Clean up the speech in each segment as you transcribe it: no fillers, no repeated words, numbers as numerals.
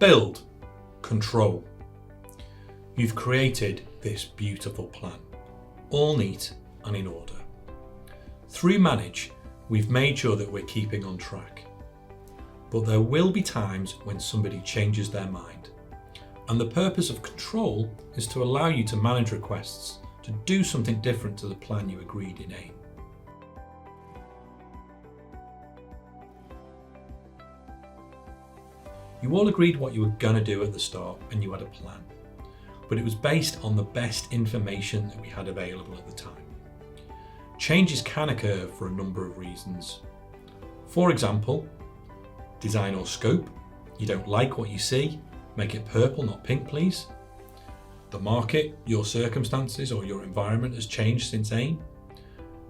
Build, control. You've created this beautiful plan, all neat and in order. Through Manage, we've made sure that we're keeping on track. But there will be times when somebody changes their mind. And the purpose of control is to allow you to manage requests to do something different to the plan you agreed in AIM. You all agreed what you were going to do at the start and you had a plan, but it was based on the best information that we had available at the time. Changes can occur for a number of reasons. For example, design or scope. You don't like what you see, make it purple, not pink, please. The market, your circumstances or your environment has changed since AIM.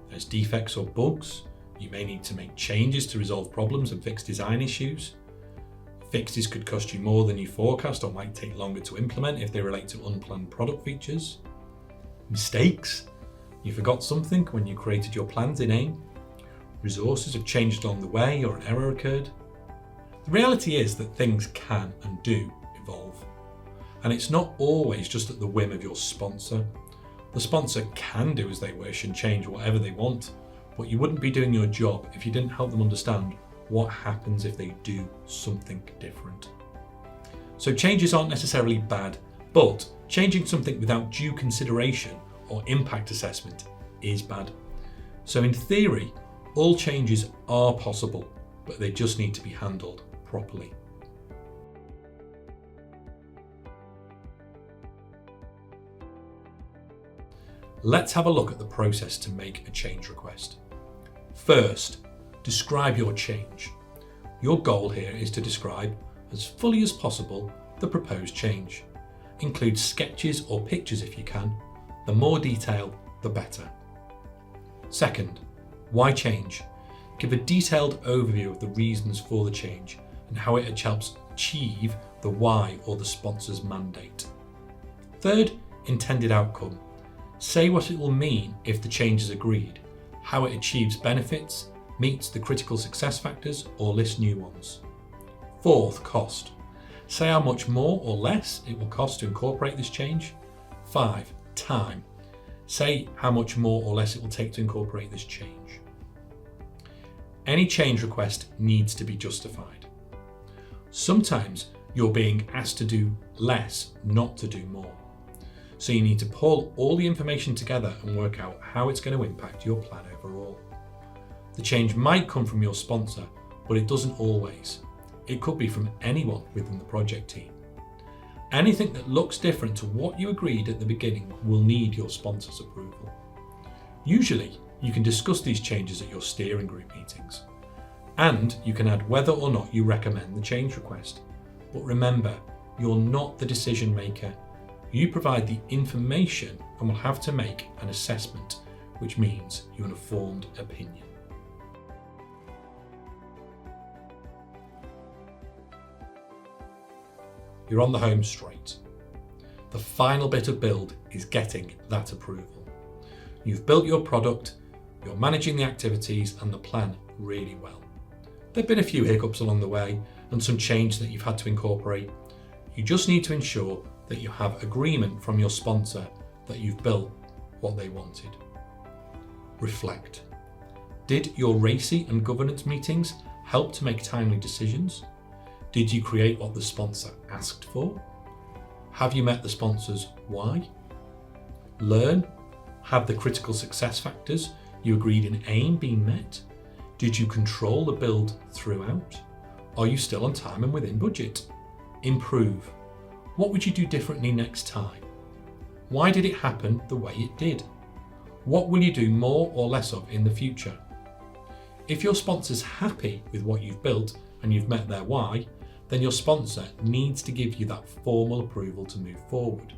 There's defects or bugs. You may need to make changes to resolve problems and fix design issues. Fixes could cost you more than you forecast or might take longer to implement if they relate to unplanned product features. Mistakes. You forgot something when you created your plans in AIM. Resources have changed along the way or an error occurred. The reality is that things can and do evolve. And it's not always just at the whim of your sponsor. The sponsor can do as they wish and change whatever they want, but you wouldn't be doing your job if you didn't help them understand what happens if they do something different. So changes aren't necessarily bad, but changing something without due consideration or impact assessment is bad. So in theory, all changes are possible, but they just need to be handled properly. Let's have a look at the process to make a change request. First, describe your change. Your goal here is to describe, as fully as possible, the proposed change. Include sketches or pictures if you can. The more detail, the better. Second, why change? Give a detailed overview of the reasons for the change and how it helps achieve the why or the sponsor's mandate. Third, intended outcome. Say what it will mean if the change is agreed, how it achieves benefits, meets the critical success factors, or lists new ones. Fourth, cost. Say how much more or less it will cost to incorporate this change. 5, time. Say how much more or less it will take to incorporate this change. Any change request needs to be justified. Sometimes you're being asked to do less, not to do more. So you need to pull all the information together and work out how it's going to impact your plan overall. The change might come from your sponsor, but it doesn't always. It could be from anyone within the project team. Anything that looks different to what you agreed at the beginning will need your sponsor's approval. Usually, you can discuss these changes at your steering group meetings, and you can add whether or not you recommend the change request. But remember, you're not the decision maker. You provide the information and will have to make an assessment, which means you're an informed opinion. You're on the home straight. The final bit of build is getting that approval. You've built your product, you're managing the activities and the plan really well. There've been a few hiccups along the way and some change that you've had to incorporate. You just need to ensure that you have agreement from your sponsor that you've built what they wanted. Reflect. Did your RACI and governance meetings help to make timely decisions? Did you create what the sponsor asked for? Have you met the sponsor's why? Learn. Have the critical success factors you agreed in AIM been met? Did you control the build throughout? Are you still on time and within budget? Improve. What would you do differently next time? Why did it happen the way it did? What will you do more or less of in the future? If your sponsor's happy with what you've built and you've met their why, then your sponsor needs to give you that formal approval to move forward.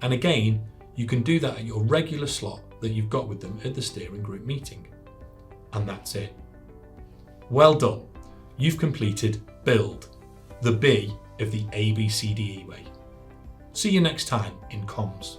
And again, you can do that at your regular slot that you've got with them at the steering group meeting. And that's it. Well done. You've completed Build, the B of the ABCDE way. See you next time in comms.